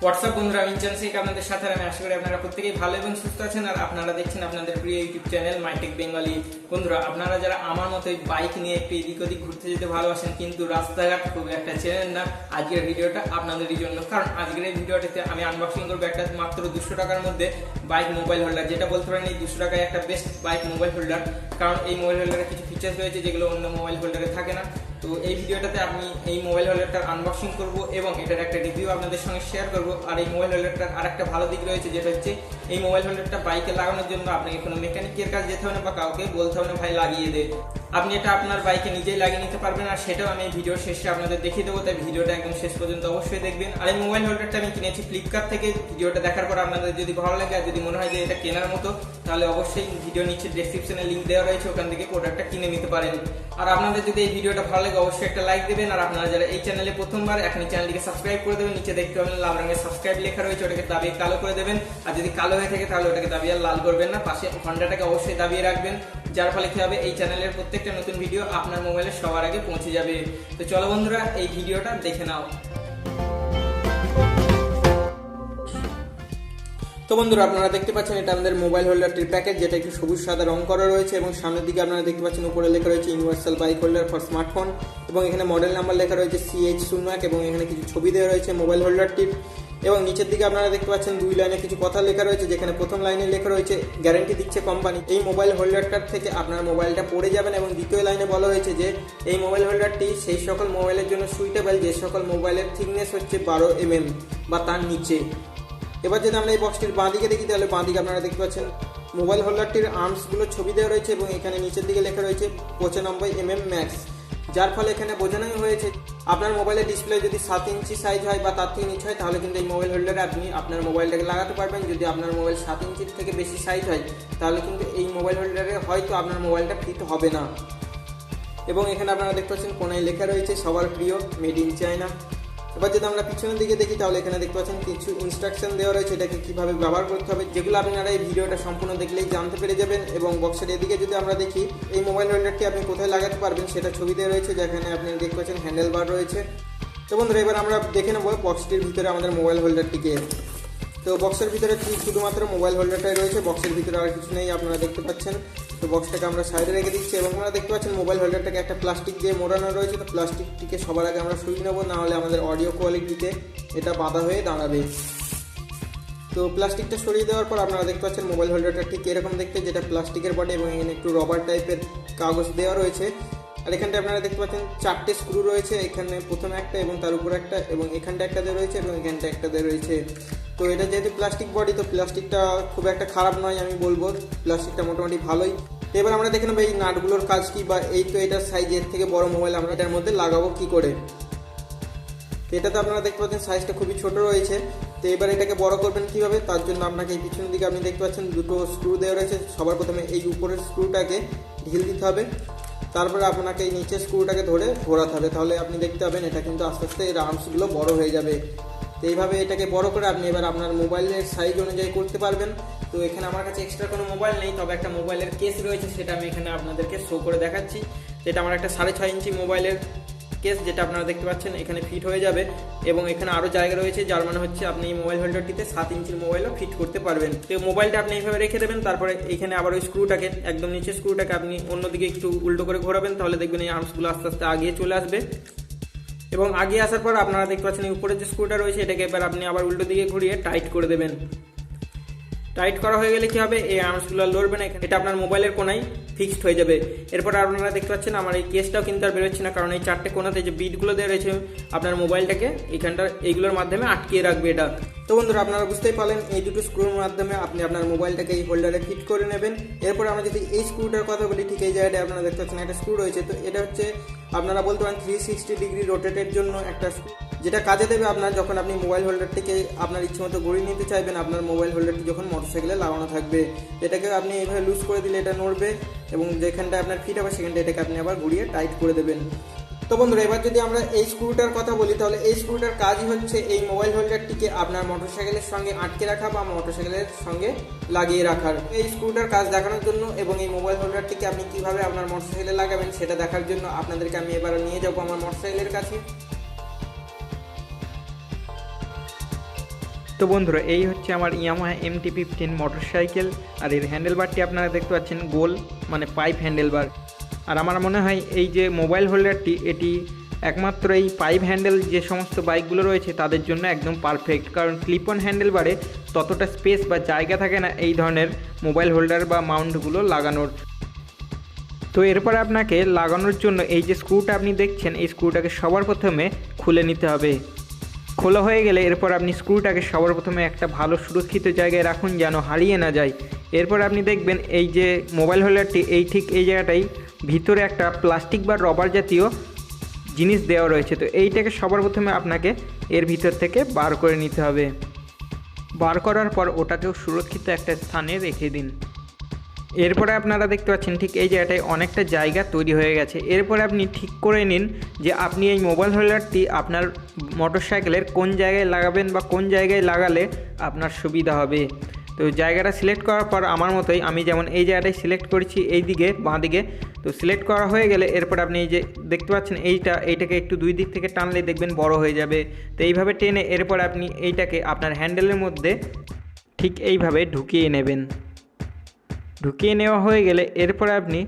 WhatsApp বন্ধুরা, আমি channel আপনাদের সাথে আমি আশা করি আপনারা প্রত্যেকেই ভালো এবং সুস্থ আছেন। আর আপনারা দেখছেন আপনাদের প্রিয় ইউটিউব চ্যানেল মাইটেক বেঙ্গলি। বন্ধুরা, আপনারা যারা আমার মতো বাইক নিয়ে একটু এদিক ওদিক ঘুরতে যেতে ভালোবাসেন কিন্তু রাস্তাঘাট খুব একটা চেনেন না, আজকের ভিডিওটা আপনাদেরই জন্য। কারণ আজকের এই ভিডিওটিতে আমি আনবক্সিং করবো একটা মাত্র 200 টাকার মধ্যে বাইক মোবাইল হোল্ডার, যেটা বলতে পারেন এই 200 টাকায় একটা বেস্ট বাইক মোবাইল হোল্ডার। কারণ এই মোবাইল হোল্ডারে কিছু ফিচার্স রয়েছে যেগুলো অন্য মোবাইল হোল্ডারে থাকে না। তো এই ভিডিওটাতে আমি এই মোবাইল হোল্ডারটার আনবক্সিং করব এবং এটার একটা রিভিউ আপনাদের সঙ্গে শেয়ার করব। আর এই মোবাইল হোল্ডারটার আরেকটা ভালো দিক রয়েছে, যেটা হচ্ছে এই মোবাইল হোল্ডারটা বাইকে লাগানোর জন্য আপনাকে কোনো মেকানিকের কাছে যেতে হবে না বা কাউকে বলতে হবে না ভাই লাগিয়ে দে। আপনি এটা আপনার বাইকে নিজেই লাগিয়ে নিতে পারবেন। আর সেটাও আমি ভিডিওর শেষে আপনাদের দেখিয়ে দেবো, তাই ভিডিওটা একদম শেষ পর্যন্ত অবশ্যই দেখবেন। আর এই মোবাইল হোল্ডারটা আমি কিনেছি ফ্লিপকার্ট থেকে। ভিডিওটা দেখার পর আপনাদের যদি ভালো লাগে আর যদি মনে হয় যে এটা কেনার মতো, তাহলে অবশ্যই ভিডিও নিচে ডেসক্রিপশনে লিঙ্ক দেওয়া রয়েছে, ওখান থেকে প্রোডাক্টটা কিনে নিতে পারেন। আর আপনাদের যদি এই ভিডিওটা ভালো লাগে অবশ্যই একটা লাইক দেবেন। আর আপনারা যারা এই চ্যানেলে প্রথমবার, এখনই চ্যানেলটিকে সাবস্ক্রাইব করে দেবেন। নিচে দেখতে পাবেন লাল রঙের সাবস্ক্রাইব লেখা রয়েছে, ওটাকে দাবিয়ে কালো করে দেবেন। আর যদি কালো হয়ে থাকে তাহলে ওটাকে দাবিয়ে লাল করবেন না, পাশে ঘন্টাটাকে অবশ্যই দাবিয়ে রাখবেন, যার ফলে কি হবে এই চ্যানেলের প্রত্যেকটা নতুন ভিডিও আপনার মোবাইলে সবার আগে পৌঁছে যাবে। তো চলো বন্ধুরা, এই ভিডিওটা দেখে নাও। তো বন্ধুরা, আপনারা দেখতে পাচ্ছেন এটা আমাদের মোবাইল হোল্ডারটির প্যাকেজ, যেটা একটু সবুজ সাদা রং করা রয়েছে এবং সামনের দিকে আপনারা দেখতে পাচ্ছেন উপরে লেখা রয়েছে universal bike holder for smartphone এবং এখানে মডেল নাম্বার লেখা রয়েছে CH01 এবং এখানে কিছু ছবি দেওয়া রয়েছে মোবাইল হোল্ডারটির। এবং নিচের দিকে আপনারা দেখতে পাচ্ছেন দুই লাইনে কিছু কথা লেখা রয়েছে, যেখানে প্রথম লাইনে লেখা রয়েছে গ্যারান্টি দিচ্ছে কোম্পানি এই মোবাইল হোল্ডারটার থেকে আপনার মোবাইলটা পড়ে যাবেন। এবং দ্বিতীয় লাইনে বলা হয়েছে যে এই মোবাইল হোল্ডারটি সেই সকল মোবাইলের জন্য সুইটেবল যে সকল মোবাইলের থিকনেস হচ্ছে 12 mm বা তার নিচে। এবার যদি আমরা এই বক্সটির বাঁ দিকে দেখি, তাহলে বাঁ দিকে আপনারা দেখতে পাচ্ছেন মোবাইল হোল্ডারটির আর্মসগুলো ছবি দেওয়া রয়েছে এবং এখানে নিচের দিকে লেখা রয়েছে 95 mm ম্যাক্স, যার ফলে এখানে বোঝানোই হয়েছে আপনার মোবাইলের ডিসপ্লে যদি 7 ইঞ্চি সাইজ হয় বা তার থেকে নিচে হয়, তাহলে কিন্তু এই মোবাইল হোল্ডারে আপনি আপনার মোবাইলটাকে লাগাতে পারবেন। যদি আপনার মোবাইল 7 ইঞ্চির থেকে বেশি সাইজ হয়, তাহলে কিন্তু এই মোবাইল হোল্ডারে হয়তো আপনার মোবাইলটা ফিট হবে না। এবং এখানে আপনারা দেখতে পাচ্ছেন কোনায় লেখা রয়েছে সবার প্রিয় মেড ইন চায়না। এবার যদি আমরা পিছনের দিকে দেখি, তাহলে এখানে দেখতে পাচ্ছেন কিছু ইনস্ট্রাকশন দেওয়া রয়েছে এটাকে কিভাবে ব্যবহার করতে হবে, যেগুলো আপনারা এই ভিডিওটা সম্পূর্ণ দেখলেই জানতে পেরে যাবেন। এবং বক্সের এদিকে যদি আমরা দেখি এই মোবাইল হোল্ডারটি আপনি কোথায় লাগাতে পারবেন সেটা ছবি দেওয়া রয়েছে, যেখানে আপনি দেখতে পাচ্ছেন হ্যান্ডেল বার রয়েছে। তো বন্ধুরা, এবার আমরা দেখে নেব বক্সটির ভিতরে আমাদের মোবাইল হোল্ডারটিকে। তো বক্সের ভিতরে শুধুমাত্র মোবাইল হোল্ডারটাই রয়েছে, বক্সের ভিতরে আর কিছু নেই আপনারা দেখতে পাচ্ছেন। তো বক্সটাকে আমরা সাইডে রেখে দিচ্ছি এবং আপনারা দেখতে পাচ্ছেন মোবাইল হোল্ডারটাকে একটা প্লাস্টিক দিয়ে মোড়ানো রয়েছে। তো প্লাস্টিকটিকে সবার আগে আমরা সরিয়ে নেবো, না হলে আমাদের অডিও কোয়ালিটিতে এটা বাধা হয়ে দাঁড়াবে। তো প্লাস্টিকটা সরিয়ে দেওয়ার পর আপনারা দেখতে পাচ্ছেন মোবাইল হোল্ডারটা ঠিক এরকম দেখতে, যেটা প্লাস্টিকের বডি এবং এখানে একটু রবার টাইপের কাগজ দেওয়া রয়েছে। আর এখানটা আপনারা দেখতে পাচ্ছেন 4টে স্ক্রু রয়েছে, এখানে প্রথমে একটা এবং তার উপর একটা এবং এখানটা একটা দেওয়া রয়েছে এবং এখানটা একটা দেওয়া রয়েছে। তো এটা যেহেতু প্লাস্টিক বডি, তো প্লাস্টিকটা খুব একটা খারাপ নয়, আমি বলবো প্লাস্টিকটা মোটামুটি ভালোই। তো এবার আমরা দেখে নেবো এই নাটগুলোর কাজ কি, বা এই তো এটার সাইজ এর থেকে বড় মোবাইল আমরা এটার মধ্যে লাগাবো কি করে। এটা তো আপনারা দেখতে পাচ্ছেন সাইজটা খুবই ছোট রয়েছে। তো এবার এটাকে বড় করবেন কিভাবে, তার জন্য আপনাকে এই পিছনের দিকে আপনি দেখতে পাচ্ছেন দুটো স্ক্রু দেওয়া রয়েছে। সবার প্রথমে এই উপরের স্ক্রুটাকে ঢিল দিতে হবে, তারপরে আপনাকে এই নিচের স্ক্রুটাকে ধরে ঘোরাতে হবে, তাহলে আপনি দেখতে পাবেন এটা কিন্তু আস্তে আস্তে এর আর্মসগুলো বড় হয়ে যাবে। তো এইভাবে এটাকে বড় করে আপনি এবার আপনার মোবাইলের সাইজ অনুযায়ী করতে পারবেন। তো এখানে আমার কাছে এক্সট্রা কোনো মোবাইল নেই, তবে একটা মোবাইলের কেস রয়েছে, সেটা আমি এখানে আপনাদেরকে শো করে দেখাচ্ছি। যেটা আমার একটা 6.5 ইঞ্চি মোবাইলের কেস, যেটা আপনারা দেখতে পাচ্ছেন এখানে ফিট হয়ে যাবে। এবং এখানে আরও জায়গা রয়েছে, যার মানে হচ্ছে আপনি এই মোবাইল হোল্ডারটিতে 7 ইঞ্চির মোবাইলও ফিট করতে পারবেন। তো মোবাইলটা আপনি এইভাবে রেখে দেবেন, তারপরে এখানে আবার ওই স্ক্রুটাকে একদম নিচের স্ক্রুটাকে আপনি অন্যদিকে একটু উল্টো করে ঘোরাবেন, তাহলে দেখবেন এই আর্মসগুলো আস্তে আস্তে আগিয়ে চলে আসবে। এবং আগিয়ে আসার পর আপনারা দেখতে পাচ্ছেন এই উপরে যে স্ক্রুটা রয়েছে এটাকে এবার আপনি আবার উল্টো দিকে ঘুরিয়ে টাইট করে দেবেন। টাইট করা হয়ে গেলে কি হবে, এই আর্মসগুলো লড়বে না, এটা আপনার মোবাইলের কোনায় ফিক্সড হয়ে যাবে। এরপর আপনারা দেখতে পাচ্ছেন আমার এই কেসটাও কিন্তু আর বেরোচ্ছে না, কারণ এই 4টে কোনাতে যে বিটগুলো দেওয়া রয়েছে আপনার মোবাইলটাকে এইগুলোর মাধ্যমে আটকিয়ে রাখবে এটা। তো বন্ধুরা, আপনারা বুঝতেই পারলেন এই দুটো স্ক্রুর মাধ্যমে আপনি আপনার মোবাইলটাকে এই হোল্ডারে ফিট করে নেবেন। এরপর আমরা যদি এই স্ক্রুটার কথা বলি, ঠিক এই জায়গাটায় আপনারা দেখতে পাচ্ছেন একটা স্ক্রু রয়েছে। তো এটা হচ্ছে আপনারা বলতে পারেন 360 ডিগ্রি রোটেটের জন্য একটা স্ক্রু, যেটা কাজে দেবে আপনার যখন আপনি মোবাইল হোল্ডারটিকে আপনার ইচ্ছে মতো ঘুরিয়ে নিতে চাইবেন, আপনার মোবাইল হোল্ডারটি যখন মোটরসাইকেলে লাগানো থাকবে। এটাকে আপনি এইভাবে লুজ করে দিলে এটা নড়বে এবং যেখানটা আপনার ফিট হবে সেখানটা এটাকে আপনি আবার ঘুরিয়ে টাইট করে দেবেন। তো বন্ধুরা, এবার যদি আমরা এই স্ক্রুটার কথা বলি, তাহলে এই স্ক্রুটার কাজই হচ্ছে এই মোবাইল হোল্ডারটিকে আপনার মোটরসাইকেলের সঙ্গে আটকে রাখা বা মোটরসাইকেলের সঙ্গে লাগিয়ে রাখার। এই স্ক্রুটার কাজ দেখানোর জন্য এবং এই মোবাইল হোল্ডারটিকে আপনি কিভাবে আপনার মোটরসাইকেলে লাগাবেন সেটা দেখার জন্য আপনাদেরকে আমি এবার নিয়ে যাবো আমার মোটরসাইকেলের কাছে। তো বন্ধুরা, এই হচ্ছে আমার ইয়ামাহা MT-15 মোটরসাইকেল। আর এর হ্যান্ডেলবারটি আপনারা দেখতে পাচ্ছেন গোল, মানে পাইপ হ্যান্ডেলবার। আর আমার মনে হয় এই যে মোবাইল হোল্ডারটি, এটি একমাত্র এই পাইপ হ্যান্ডেল যে সমস্ত বাইকগুলো রয়েছে তাদের জন্য একদম পারফেক্ট, কারণ ক্লিপ অন হ্যান্ডেলবারে ততটা স্পেস বা জায়গা থাকে না এই ধরনের মোবাইল হোল্ডার বা মাউন্টগুলো লাগানোর। তো এরপর আপনাকে লাগানোর জন্য এই যে স্ক্রুটা আপনি দেখছেন, এই স্ক্রুটাকে সবার প্রথমে খুলে নিতে হবে। খোলা হয়ে গেলে এরপর আপনি স্ক্রুটাকে সবার প্রথমে একটা ভালো সুরক্ষিত জায়গায় রাখুন যেন হারিয়ে না যায়। এরপর আপনি দেখবেন এই যে মোবাইল হোল্ডারটি, এই ঠিক এই জায়গাটাই ভিতরে একটা প্লাস্টিক বা রবার জাতীয় জিনিস দেওয়া রয়েছে। তো এইটাকে সবার প্রথমে আপনাকে এর ভিতর থেকে বার করে নিতে হবে। বার করার পর ওটাকেও সুরক্ষিত একটা স্থানে রেখে দিন। এরপরে আপনারা দেখতে পাচ্ছেন ঠিক এই জায়গাটায় অনেকটা জায়গা তৈরি হয়ে গেছে। এরপরে আপনি ঠিক করে নিন যে আপনি এই মোবাইল হোল্ডারটি আপনার মোটরসাইকেলের কোন জায়গায় লাগাবেন বা কোন জায়গায় লাগালে আপনার সুবিধা হবে। তো জায়গাটা সিলেক্ট করার পর আমার মতোই আমি যেমন এই জায়গাটায় সিলেক্ট করেছি এই দিকে বাঁ দিকে। তো সিলেক্ট করা হয়ে গেলে এরপর আপনি এই যে দেখতে পাচ্ছেন এইটাকে একটু দুই দিক থেকে টানলে দেখবেন বড় হয়ে যাবে। তো এইভাবে টেনে এরপর আপনি এইটাকে আপনার হ্যান্ডেলের মধ্যে ঠিক এইভাবে ঢুকিয়ে নেবেন। ঢুকিয়ে নেওয়া হয়ে গেলে এরপর আপনি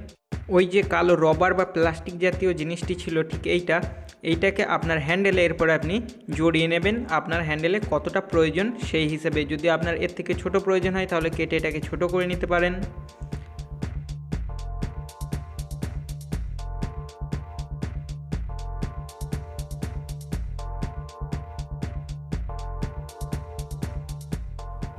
ওই যে কালো রবার বা প্লাস্টিক জাতীয় জিনিসটি ছিল ঠিক এইটাকে আপনার হ্যান্ডেলে এরপর আপনি জড়িয়ে নেবেন আপনার হ্যান্ডেলে কতটা প্রয়োজন সেই হিসেবে। যদি আপনার এর থেকে ছোট প্রয়োজন হয় তাহলে কেটে এটাকে ছোট করে নিতে পারেন।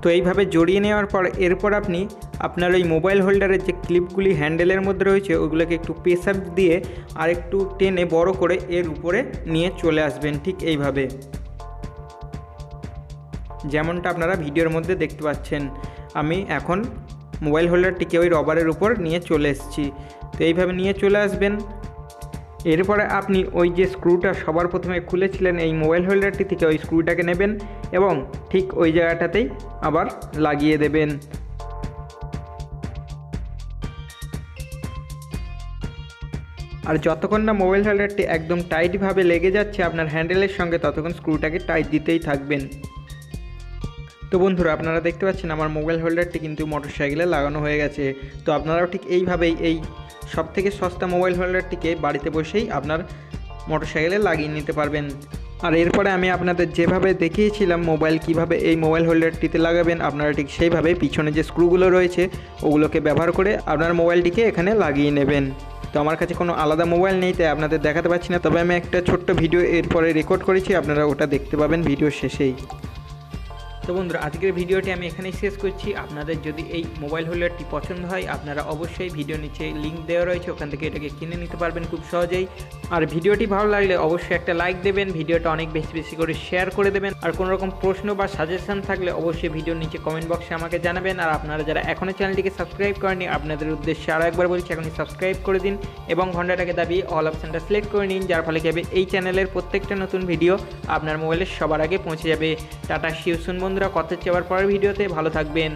তো এইভাবে জড়িয়ে নেওয়ার পর এরপর আপনি আপনার ওই মোবাইল হোল্ডারের যে ক্লিপগুলি হ্যান্ডেলের মধ্যে রয়েছে ওগুলোকে একটু প্রেসার দিয়ে আর একটু টেনে বড় করে এর উপরে নিয়ে চলে আসবেন ঠিক এইভাবে, যেমনটা আপনারা ভিডিওর মধ্যে দেখতে পাচ্ছেন। আমি এখন মোবাইল হোল্ডারটিকে ওই রবারের উপর নিয়ে চলে এসেছি। তো এইভাবে নিয়ে চলে আসবেন। এরপরে আপনি ওই যে স্ক্রুটা সবার প্রথমে খুলেছিলেন এই মোবাইল হোল্ডারটি থেকে, ওই স্ক্রুটাকে নেবেন এবং ঠিক ওই জায়গাটাতেই আবার লাগিয়ে দেবেন। আর যতক্ষণ না মোবাইল হোল্ডারটি একদম টাইটভাবে লেগে যাচ্ছে আপনার হ্যান্ডেলের সঙ্গে, ততক্ষণ স্ক্রুটাকে টাইট দিতেই থাকবেন। তো বন্ধুরা, আপনারা দেখতে পাচ্ছেন আমার মোবাইল হোল্ডারটি কিন্তু মোটরসাইকেলে লাগানো হয়ে গেছে। তো আপনারাও ঠিক এইভাবেই এই সবথেকে সস্তা মোবাইল হোল্ডারটিকে বাড়িতে বসেই আপনার মোটরসাইকেলে লাগিয়ে নিতে পারবেন। আর এরপরে আমি আপনাদের যেভাবে দেখিয়েছিলাম কিভাবে এই মোবাইল হোল্ডারটিতে লাগাবেন, আপনারা ঠিক সেইভাবে পিছনে যে স্ক্রুগুলো রয়েছে ওগুলোকে ব্যবহার করে আপনার মোবাইলটিকে এখানে লাগিয়ে নেবেন। তো আমার কাছে কোনো আলাদা মোবাইল নেই তাই আপনাদের দেখাতে পারছি না, তবে আমি একটা ছোট্ট ভিডিও এরপরে রেকর্ড করেছি, আপনারা ওটা দেখতে পাবেন ভিডিওর শেষেই। তো বন্ধুরা, আজকের ভিডিওটি আমি এখানেই শেষ করছি। আপনাদের যদি এই মোবাইল হোল্ডারটি পছন্দ হয় আপনারা অবশ্যই ভিডিও নিচে লিঙ্ক দেওয়া রয়েছে, ওখান থেকে এটাকে কিনে নিতে পারবেন খুব সহজেই। আর ভিডিওটি ভালো লাগলে অবশ্যই একটা লাইক দেবেন, ভিডিওটা অনেক বেশি বেশি করে শেয়ার করে দেবেন। আর কোনো রকম প্রশ্ন বা সাজেশন থাকলে অবশ্যই ভিডিওর নিচে কমেন্ট বক্সে আমাকে জানাবেন। আর আপনারা যারা এখনও চ্যানেলটিকে সাবস্ক্রাইব করেননি আপনাদের উদ্দেশ্যে আরও একবার বলছি, এখনই সাবস্ক্রাইব করে দিন এবং ঘন্টাটাকে দাবিয়ে অল অপশানটা সিলেক্ট করে নিন, যার ফলে কি হবে এই চ্যানেলের প্রত্যেকটা নতুন ভিডিও আপনার মোবাইলে সবার আগে পৌঁছে যাবে। টাটা, সিউ সুন বন্ধুরা, কথা হচ্ছে আবার পরের ভিডিওতে। ভালো থাকবেন।